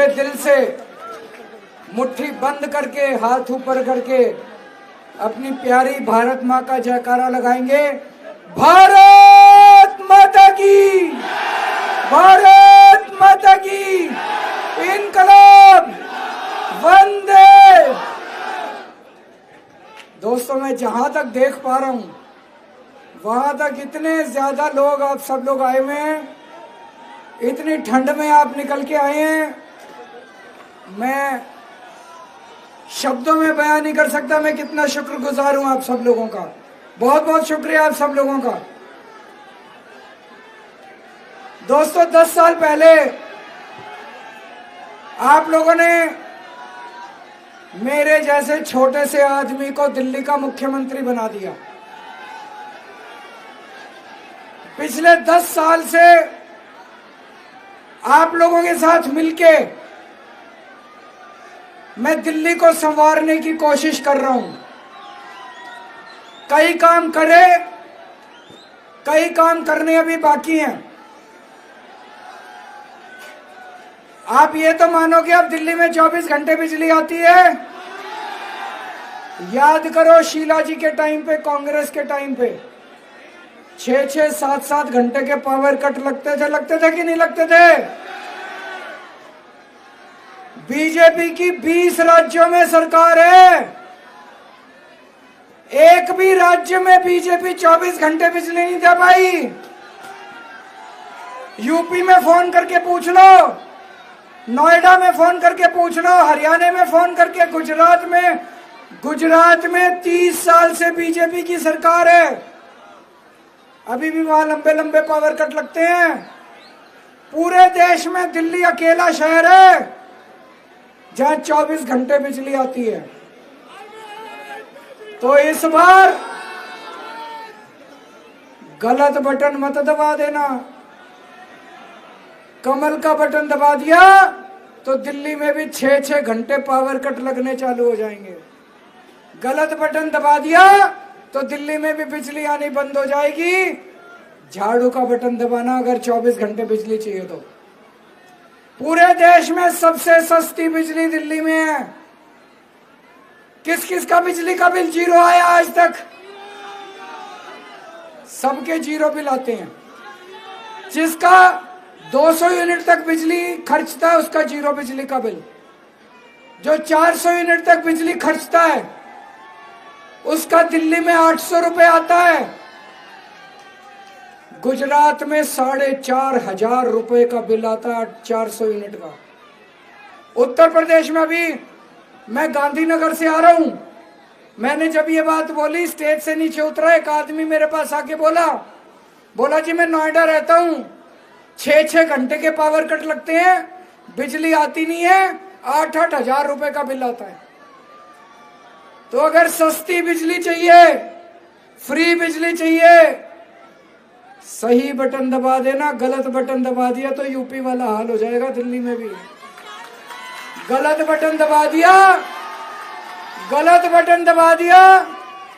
दिल से मुट्ठी बंद करके हाथ ऊपर करके अपनी प्यारी भारत माँ का जयकारा लगाएंगे। भारत माता की, भारत माता की, इनकलाब, वंदे। दोस्तों, मैं जहां तक देख पा रहा हूं वहां तक इतने ज्यादा लोग, आप सब लोग आए हुए हैं, इतनी ठंड में आप निकल के आए हैं, मैं शब्दों में बयान नहीं कर सकता मैं कितना शुक्रगुजार हूं आप सब लोगों का। बहुत बहुत शुक्रिया आप सब लोगों का। दोस्तों, 10 साल पहले आप लोगों ने मेरे जैसे छोटे से आदमी को दिल्ली का मुख्यमंत्री बना दिया। पिछले 10 साल से आप लोगों के साथ मिलके मैं दिल्ली को संवारने की कोशिश कर रहा हूं। कई काम करे, कई काम करने अभी बाकी हैं। आप ये तो मानो कि अब दिल्ली में 24 घंटे बिजली आती है। याद करो शीला जी के टाइम पे, कांग्रेस के टाइम पे 6-6, 7-7 घंटे के पावर कट लगते थे कि नहीं लगते थे? बीजेपी की 20 राज्यों में सरकार है, एक भी राज्य में बीजेपी 24 घंटे बिजली नहीं दे पाई। यूपी में फोन करके पूछ लो, नोएडा में फोन करके पूछ लो, हरियाणा में फोन करके, गुजरात में 30 साल से बीजेपी की सरकार है, अभी भी वहां लंबे लंबे पावर कट लगते हैं। पूरे देश में दिल्ली अकेला शहर है जहां 24 घंटे बिजली आती है। तो इस बार गलत बटन मत दबा देना। कमल का बटन दबा दिया तो दिल्ली में भी 6-6 घंटे पावर कट लगने चालू हो जाएंगे। गलत बटन दबा दिया तो दिल्ली में भी बिजली आनी बंद हो जाएगी। झाड़ू का बटन दबाना अगर 24 घंटे बिजली चाहिए तो। पूरे देश में सबसे सस्ती बिजली दिल्ली में है। किस किस का बिजली का बिल जीरो आया आज तक? सबके जीरो बिल आते हैं। जिसका 200 यूनिट तक बिजली खर्चता है उसका जीरो बिजली का बिल। जो 400 यूनिट तक बिजली खर्चता है उसका दिल्ली में 800 रुपए आता है। गुजरात में 4,500 रुपए का बिल आता है 400 यूनिट का। उत्तर प्रदेश में अभी मैं गांधीनगर से आ रहा हूं, मैंने जब ये बात बोली, स्टेज से नीचे उतरा एक आदमी मेरे पास आके बोला जी मैं नोएडा रहता हूं, 6-6 घंटे के पावर कट लगते हैं, बिजली आती नहीं है, 8-8 हजार रुपए का बिल आता है। तो अगर सस्ती बिजली चाहिए, फ्री बिजली चाहिए, सही बटन दबा देना। गलत बटन दबा दिया तो यूपी वाला हाल हो जाएगा दिल्ली में भी। गलत बटन दबा दिया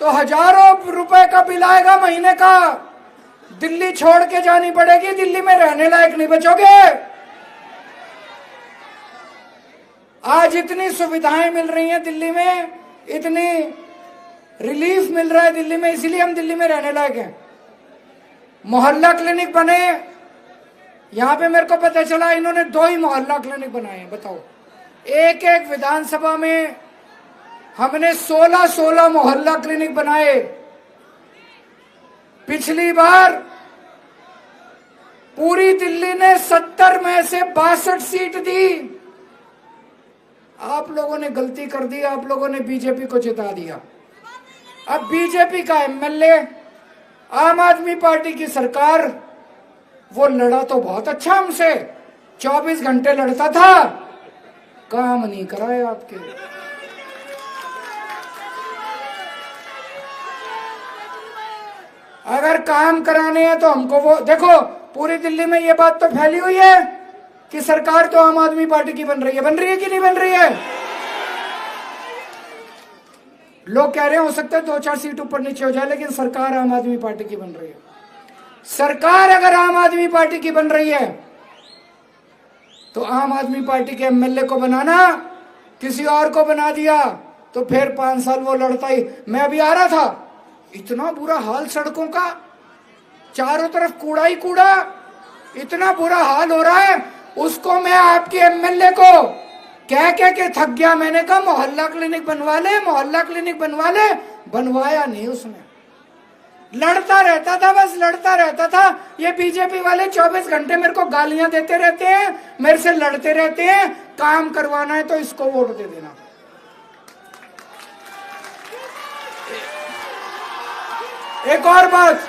तो हजारों रुपए का बिल आएगा महीने का। दिल्ली छोड़ के जानी पड़ेगी, दिल्ली में रहने लायक नहीं बचोगे। आज इतनी सुविधाएं मिल रही हैं दिल्ली में, इतनी रिलीफ मिल रहा है दिल्ली में, इसीलिए हम दिल्ली में रहने लायक हैं। मोहल्ला क्लिनिक बने, यहां पे मेरे को पता चला इन्होंने 2 ही मोहल्ला क्लिनिक बनाए हैं। बताओ, एक विधानसभा में हमने 16 मोहल्ला क्लिनिक बनाए। पिछली बार पूरी दिल्ली ने 70 में से 62 सीट दी। आप लोगों ने गलती कर दी, आप लोगों ने बीजेपी को जिता दिया। अब बीजेपी का एमएलए, आम आदमी पार्टी की सरकार, वो लड़ा तो बहुत अच्छा हमसे, 24 घंटे लड़ता था, काम नहीं कराए आपके। अगर काम कराने हैं तो हमको वो देखो, पूरी दिल्ली में ये बात तो फैली हुई है कि सरकार तो आम आदमी पार्टी की बन रही है कि नहीं बन रही है? लोग कह रहे हैं हो सकता है 2-4 सीट ऊपर नीचे हो जाए, लेकिन सरकार आम आदमी पार्टी की बन रही है। सरकार अगर आम आदमी पार्टी की बन रही है तो आम आदमी पार्टी के एमएलए को बनाना, किसी और को बना दिया तो फिर 5 साल वो लड़ता ही। मैं अभी आ रहा था, इतना बुरा हाल सड़कों का, चारों तरफ कूड़ा ही कूड़ा, इतना बुरा हाल हो रहा है। उसको मैं आपके एमएलए को कह के थक गया। मैंने कहा मोहल्ला क्लिनिक बनवा ले, मोहल्ला क्लिनिक बनवा ले, बनवाया नहीं उसने। लड़ता रहता था, बस लड़ता रहता था। ये बीजेपी वाले 24 घंटे मेरे को गालियां देते रहते हैं, मेरे से लड़ते रहते हैं। काम करवाना है तो इसको वोट दे देना। एक और बात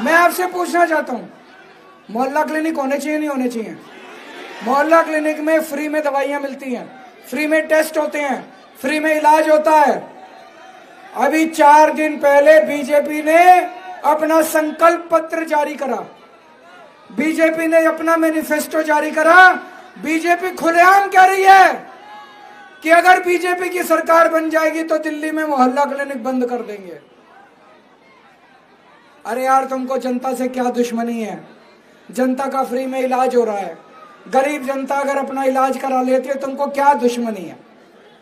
मैं आपसे पूछना चाहता हूं, मोहल्ला क्लिनिक होने चाहिए नहीं होने चाहिए? मोहल्ला क्लिनिक में फ्री में दवाइयां मिलती हैं, फ्री में टेस्ट होते हैं, फ्री में इलाज होता है। अभी 4 दिन पहले बीजेपी ने अपना संकल्प पत्र जारी करा, बीजेपी ने अपना मैनिफेस्टो जारी करा। बीजेपी खुलेआम कह रही है कि अगर बीजेपी की सरकार बन जाएगी तो दिल्ली में मोहल्ला क्लिनिक बंद कर देंगे। अरे यार, तुमको जनता से क्या दुश्मनी है? जनता का फ्री में इलाज हो रहा है, गरीब जनता अगर अपना इलाज करा लेती है, तुमको क्या दुश्मनी है?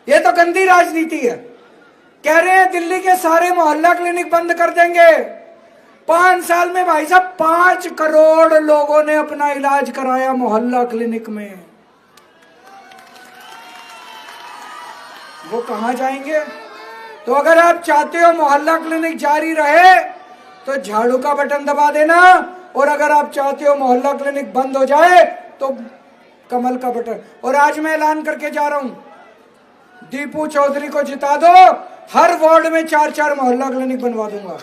ये तो गंदी राजनीति है। कह रहे हैं दिल्ली के सारे मोहल्ला क्लिनिक बंद कर देंगे। 5 साल में भाई साहब 5 करोड़ लोगों ने अपना इलाज कराया मोहल्ला क्लिनिक में। वो कहां जाएंगे? तो अगर आप चाहते हो मोहल्ला क्लिनिक जारी रहे तो झाड़ू का बटन दबा देना, और अगर आप चाहते हो मोहल्ला क्लिनिक बंद हो जाए तो कमल का बटन। और आज मैं ऐलान करके जा रहा हूं, दीपू चौधरी को जिता दो, हर वार्ड में 4-4 मोहल्ला क्लिनिक बनवा दूंगा।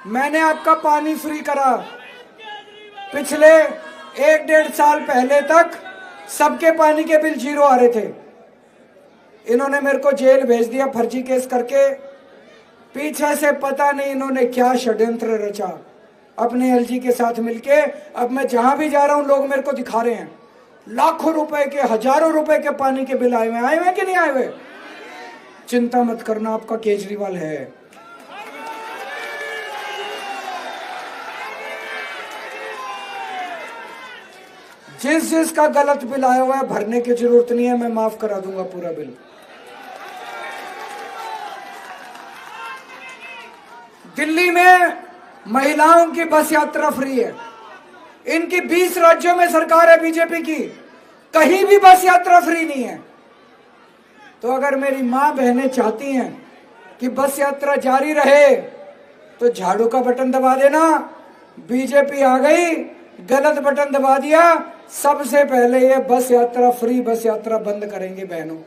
मैंने आपका पानी फ्री करा। पिछले 1-1.5 साल पहले तक सबके पानी के बिल 0 आ रहे थे। इन्होंने मेरे को जेल भेज दिया फर्जी केस करके। पीछे से पता नहीं इन्होंने क्या षड्यंत्र रचा अपने एलजी के साथ मिलके। अब मैं जहां भी जा रहा हूं लोग मेरे को दिखा रहे हैं लाखों रुपए के, हजारों रुपए के पानी के बिल आए हुए कि नहीं आए हुए? चिंता मत करना, आपका केजरीवाल है। जिसका गलत बिल आया हुआ है भरने की जरूरत नहीं है, मैं माफ करा दूंगा पूरा बिल। दिल्ली में महिलाओं की बस यात्रा फ्री है। इनकी 20 राज्यों में सरकार है बीजेपी की, कहीं भी बस यात्रा फ्री नहीं है। तो अगर मेरी मां बहनें चाहती हैं कि बस यात्रा जारी रहे तो झाड़ू का बटन दबा देना। बीजेपी आ गई, गलत बटन दबा दिया, सबसे पहले ये बस यात्रा फ्री बस यात्रा बंद करेंगे बहनों।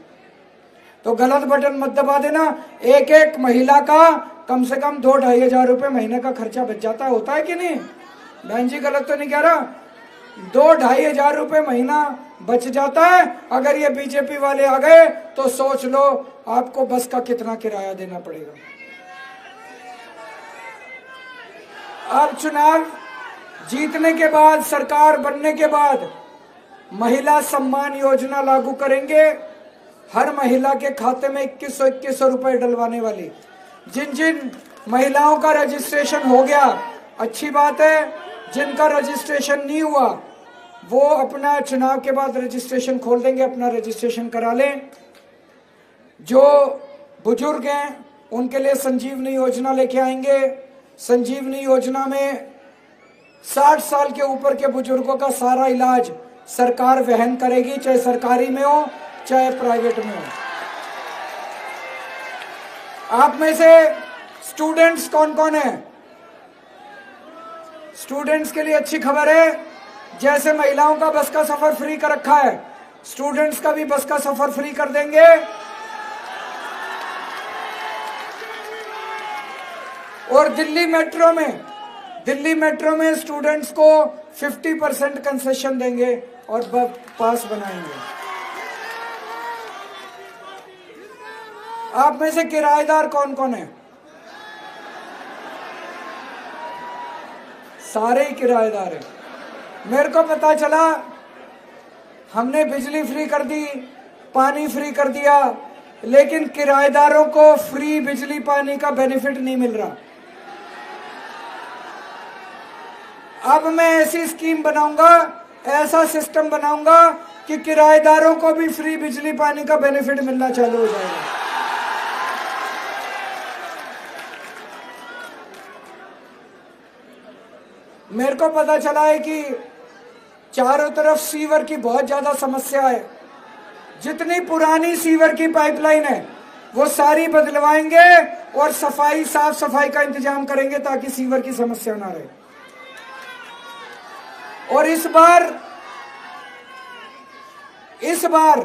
तो गलत बटन मत दबा देना। एक एक महिला का कम से कम 2-2.5 हजार रुपए महीने का खर्चा बच जाता है, होता है कि नहीं? बहन जी गलत तो नहीं कह रहा? 2-2.5 हजार रुपए महीना बच जाता है। अगर ये बीजेपी वाले आ गए तो सोच लो आपको बस का कितना किराया देना पड़ेगा। अब चुनाव जीतने के बाद, सरकार बनने के बाद महिला सम्मान योजना लागू करेंगे। हर महिला के खाते में 2100 रुपए डलवाने वाली। जिन जिन महिलाओं का रजिस्ट्रेशन हो गया अच्छी बात है, जिनका रजिस्ट्रेशन नहीं हुआ वो अपना चुनाव के बाद रजिस्ट्रेशन खोल देंगे, अपना रजिस्ट्रेशन करा लें। जो बुजुर्ग हैं उनके लिए संजीवनी योजना लेके आएंगे। संजीवनी योजना में 60 साल के ऊपर के बुजुर्गों का सारा इलाज सरकार वहन करेगी, चाहे सरकारी में हो चाहे प्राइवेट में हो। आप में से स्टूडेंट्स कौन कौन है? स्टूडेंट्स के लिए अच्छी खबर है, जैसे महिलाओं का बस का सफर फ्री कर रखा है, स्टूडेंट्स का भी बस का सफर फ्री कर देंगे। और दिल्ली मेट्रो में स्टूडेंट्स को 50% कंसेशन देंगे और पास बनाएंगे। आप में से किराएदार कौन कौन है? सारे ही किराएदार हैं। मेरे को पता चला हमने बिजली फ्री कर दी, पानी फ्री कर दिया, लेकिन किराएदारों को फ्री बिजली पानी का बेनिफिट नहीं मिल रहा। अब मैं ऐसी स्कीम बनाऊंगा, ऐसा सिस्टम बनाऊंगा कि किराएदारों को भी फ्री बिजली पानी का बेनिफिट मिलना चालू हो जाएगा। मेरे को पता चला है कि चारों तरफ सीवर की बहुत ज्यादा समस्या है। जितनी पुरानी सीवर की पाइपलाइन है वो सारी बदलवाएंगे और सफाई, साफ सफाई का इंतजाम करेंगे ताकि सीवर की समस्या ना रहे। और इस बार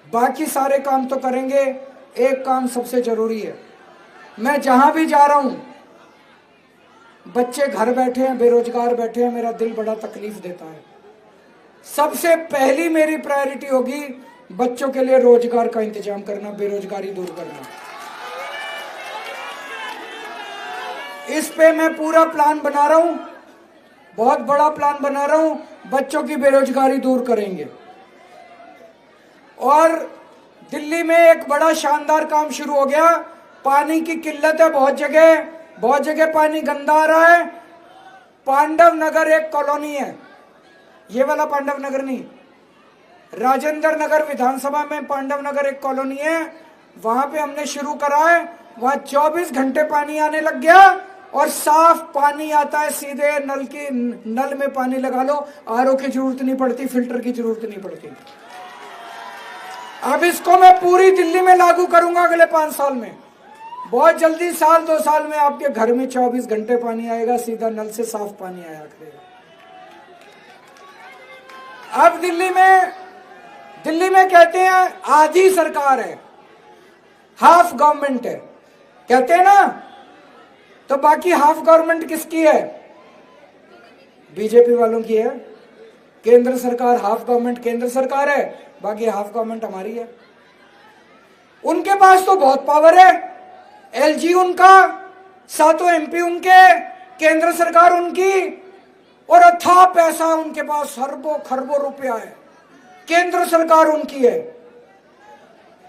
बाकी सारे काम तो करेंगे, एक काम सबसे जरूरी है। मैं जहां भी जा रहा हूं, बच्चे घर बैठे हैं, बेरोजगार बैठे हैं, मेरा दिल बड़ा तकलीफ देता है। सबसे पहली मेरी प्रायोरिटी होगी बच्चों के लिए रोजगार का इंतजाम करना, बेरोजगारी दूर करना। इस पे मैं पूरा प्लान बना रहा हूं, बहुत बड़ा प्लान बना रहा हूं। बच्चों की बेरोजगारी दूर करेंगे। और दिल्ली में एक बड़ा शानदार काम शुरू हो गया। पानी की किल्लत है बहुत जगह पानी गंदा आ रहा है। पांडव नगर एक कॉलोनी है, ये वाला पांडव नगर नहीं, राजेंद्र नगर विधानसभा में पांडव नगर एक कॉलोनी है, वहां पे हमने शुरू करा है। वहां 24 घंटे पानी आने लग गया और साफ पानी आता है, सीधे नल में पानी लगा लो, आरओ की जरूरत नहीं पड़ती, फिल्टर की जरूरत नहीं पड़ती। अब इसको मैं पूरी दिल्ली में लागू करूंगा अगले 5 साल में। बहुत जल्दी, 1-2 साल में आपके घर में 24 घंटे पानी आएगा, सीधा नल से साफ पानी आया करेगा। अब दिल्ली में कहते हैं आधी सरकार है, हाफ गवर्नमेंट है, कहते हैं ना, तो बाकी हाफ गवर्नमेंट किसकी है? बीजेपी वालों की है। केंद्र सरकार, हाफ गवर्नमेंट केंद्र सरकार है, बाकी हाफ गवर्नमेंट हमारी है। उनके पास तो बहुत पावर है, एलजी उनका, 7 एमपी उनके, केंद्र सरकार उनकी, और अथाह पैसा उनके पास, अरबों खरबों रुपया है, केंद्र सरकार उनकी है।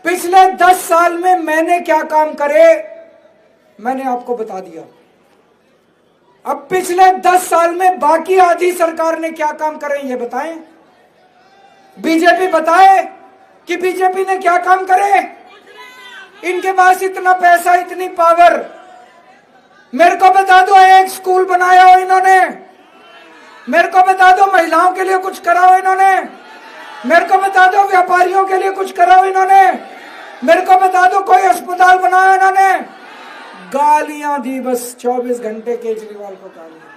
पिछले 10 साल में मैंने क्या काम करे मैंने आपको बता दिया। अब पिछले 10 साल में बाकी आधी सरकार ने क्या काम करे ये बताएं। बीजेपी बताए कि बीजेपी ने क्या काम करे। इनके पास इतना पैसा, इतनी पावर। मेरे को बता दो एक स्कूल बनाया हो इन्होंने, मेरे को बता दो महिलाओं के लिए कुछ करा हो इन्होंने, मेरे को बता दो व्यापारियों के लिए कुछ करा हो इन्होंने, मेरे को बता दो कोई अस्पताल बनाया इन्होंने। गालियां दी बस 24 घंटे केजरीवाल को गालियां।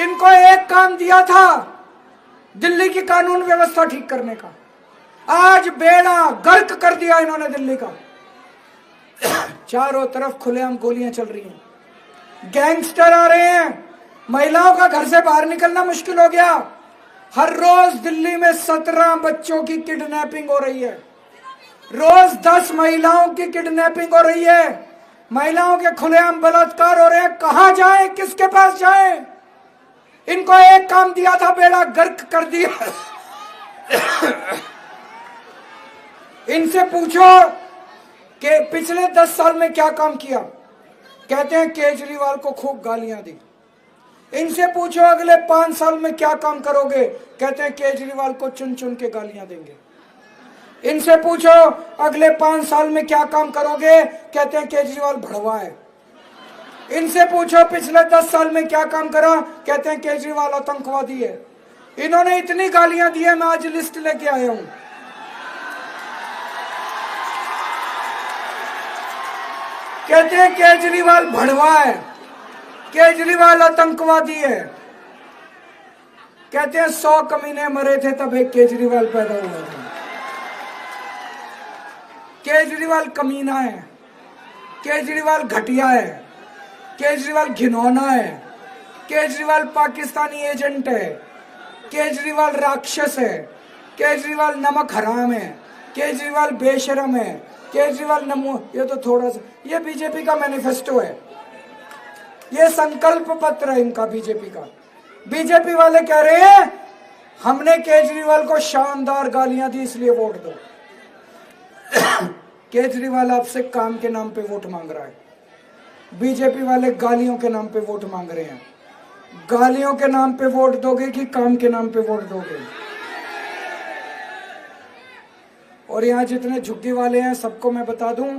इनको एक काम दिया था दिल्ली की कानून व्यवस्था ठीक करने का, आज बेड़ा गर्क कर दिया इन्होंने दिल्ली का। चारों तरफ खुलेआम गोलियां चल रही हैं, गैंगस्टर आ रहे हैं, महिलाओं का घर से बाहर निकलना मुश्किल हो गया। हर रोज दिल्ली में 17 बच्चों की किडनैपिंग हो रही है, रोज 10 महिलाओं की किडनैपिंग हो रही है, महिलाओं के खुलेआम बलात्कार हो रहे हैं। कहां जाएं, किसके पास जाएं? इनको एक काम दिया था, बेड़ा गर्क कर दिया। इनसे पूछो कि पिछले 10 साल में क्या काम किया, कहते हैं केजरीवाल को खूब गालियां दी। इनसे पूछो अगले 5 साल में क्या काम करोगे, कहते हैं केजरीवाल को चुन चुन के गालियां देंगे। इनसे पूछो अगले 5 साल में क्या काम करोगे, कहते हैं केजरीवाल भड़वा है। इनसे पूछो पिछले 10 साल में क्या काम करा, कहते हैं केजरीवाल आतंकवादी है। इन्होंने इतनी गालियां दी है, मैं आज लिस्ट लेके आया हूं। कहते हैं केजरीवाल भड़वा है, केजरीवाल आतंकवादी है। कहते हैं 100 कमीने मरे थे तब एक केजरीवाल पैदा हुआ था। केजरीवाल कमीना है, केजरीवाल घटिया है, केजरीवाल घिनौना है, केजरीवाल पाकिस्तानी एजेंट है, केजरीवाल राक्षस है, केजरीवाल नमक हराम है, केजरीवाल बेशरम है, केजरीवाल नमो। ये तो थोड़ा सा, ये बीजेपी का मैनिफेस्टो है, ये संकल्प पत्र है इनका बीजेपी का। बीजेपी वाले कह रहे हैं हमने केजरीवाल को शानदार गालियां दी इसलिए वोट दो। केजरीवाल आपसे काम के नाम पे वोट मांग रहा है। बीजेपी वाले गालियों के नाम पे वोट मांग रहे हैं। गालियों के नाम पे वोट दोगे कि काम के नाम पे वोट दोगे? और यहां जितने झुग्गी वाले हैं सबको मैं बता दूं,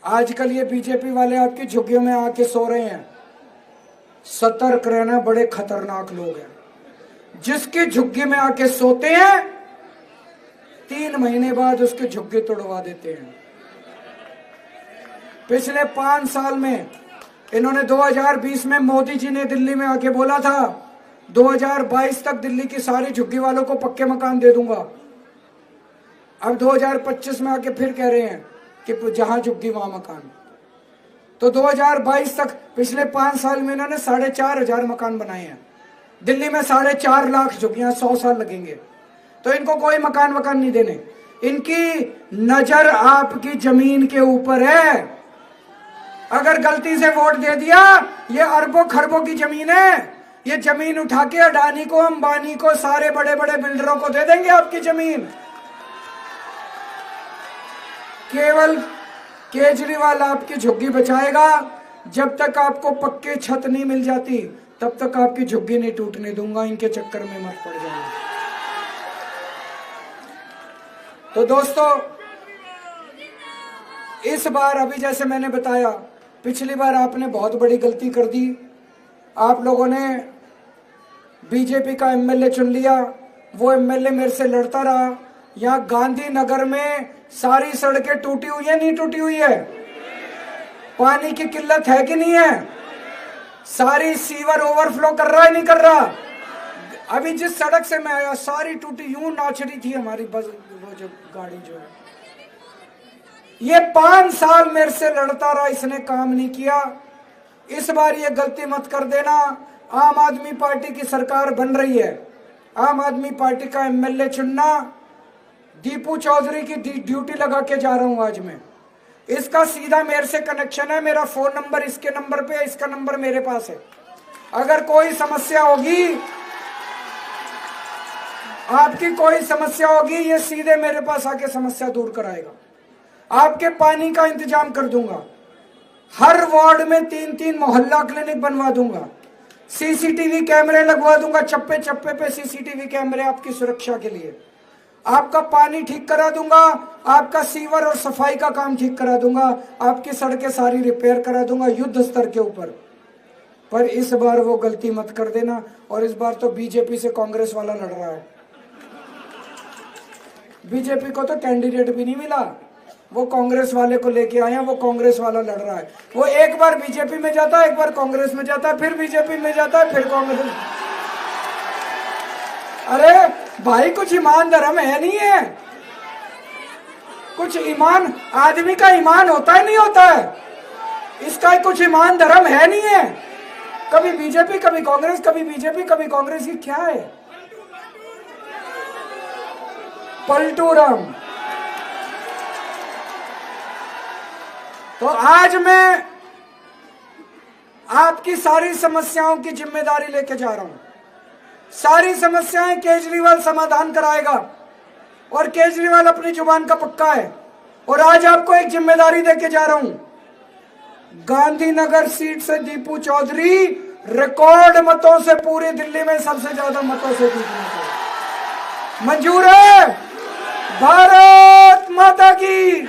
आजकल ये बीजेपी वाले आपकी झुग्गियों में आके सो रहे हैं। सतर्क रहना, बड़े खतरनाक लोग हैं। जिसकी झुग्गी में आके सोते हैं 3 महीने बाद उसके झुग्गी तोड़वा देते हैं। पिछले 5 साल में इन्होंने 2020 में मोदी जी ने दिल्ली में आके बोला था 2022 तक दिल्ली की सारी झुग्गी वालों को पक्के मकान दे दूंगा। अब 2025 में आके फिर कह रहे हैं कि जहां झुग्गी वहां मकान। तो 2022 तक पिछले 5 साल में इन्होंने 4,500 मकान बनाए हैं। दिल्ली में 4.5 लाख झुग्गियां, 100 साल लगेंगे। तो इनको कोई मकान वकान नहीं देने। इनकी नजर आपकी जमीन के ऊपर है। अगर गलती से वोट दे दिया, ये अरबों खरबों की जमीन है। ये जमीन उठा के अडानी को, अंबानी को, सारे बड़े बड़े बिल्डरों को दे देंगे आपकी जमीन। केवल केजरीवाल आपकी झुग्गी बचाएगा। जब तक आपको पक्के छत नहीं मिल जाती तब तक आपकी झुग्गी नहीं टूटने दूंगा। इनके चक्कर में मत पड़ जाना। तो दोस्तों, इस बार अभी जैसे मैंने बताया, पिछली बार आपने बहुत बड़ी गलती कर दी। आप लोगों ने बीजेपी का एमएलए चुन लिया। वो एमएलए मेरे से लड़ता रहा। यहाँ गांधीनगर में सारी सड़कें टूटी हुई है, नहीं टूटी हुई है? पानी की किल्लत है कि नहीं है? सारी सीवर ओवरफ्लो कर रहा है, नहीं कर रहा? अभी जिस सड़क से मैं आया सारी टूटी, यूं नाच रही थी हमारी बस, वो जो गाड़ी जो है। ये 5 साल मेरे से लड़ता रहा, इसने काम नहीं किया। इस बार ये गलती मत कर देना। आम आदमी पार्टी की सरकार बन रही है। आम आदमी पार्टी का एमएलए चुनना, दीपू चौधरी की ड्यूटी लगा के जा रहा हूं आज मैं। इसका सीधा मेरे से कनेक्शन है। मेरा फोन नंबर इसके नंबर पे है, इसका नंबर मेरे पास है। अगर कोई समस्या होगी, आपकी कोई समस्या होगी, ये सीधे मेरे पास आके समस्या दूर कराएगा। आपके पानी का इंतजाम कर दूंगा। हर वार्ड में 3-3 मोहल्ला क्लिनिक बनवा दूंगा। सीसीटीवी कैमरे लगवा दूंगा, चप्पे चप्पे पे सीसीटीवी कैमरे आपकी सुरक्षा के लिए। आपका पानी ठीक करा दूंगा, आपका सीवर और सफाई का काम ठीक करा दूंगा, आपकी सड़कें सारी रिपेयर करा दूंगा युद्ध स्तर के ऊपर। पर इस बार वो गलती मत कर देना। और इस बार तो बीजेपी से कांग्रेस वाला लड़ रहा है। बीजेपी को तो कैंडिडेट भी नहीं मिला, वो कांग्रेस वाले को लेके आए हैं। वो कांग्रेस वाला लड़ रहा है। वो एक बार बीजेपी में जाता है, एक बार कांग्रेस में जाता है, फिर बीजेपी में जाता है, फिर कांग्रेस। अरे भाई, कुछ ईमान धर्म है नहीं है? कुछ ईमान, आदमी का ईमान होता है नहीं होता है? इसका कुछ ईमान धर्म है नहीं है? कभी बीजेपी, कभी कांग्रेस, कभी बीजेपी, कभी कांग्रेस। ये क्या है? पलटूराम। तो आज मैं आपकी सारी समस्याओं की जिम्मेदारी लेके जा रहा हूं। सारी समस्याएं केजरीवाल समाधान कराएगा और केजरीवाल अपनी जुबान का पक्का है। और आज आपको एक जिम्मेदारी देके जा रहा हूं। गांधीनगर सीट से दीपू चौधरी रिकॉर्ड मतों से पूरी दिल्ली में सबसे ज्यादा मतों से जीतना। मंजूर है? भारत माता की।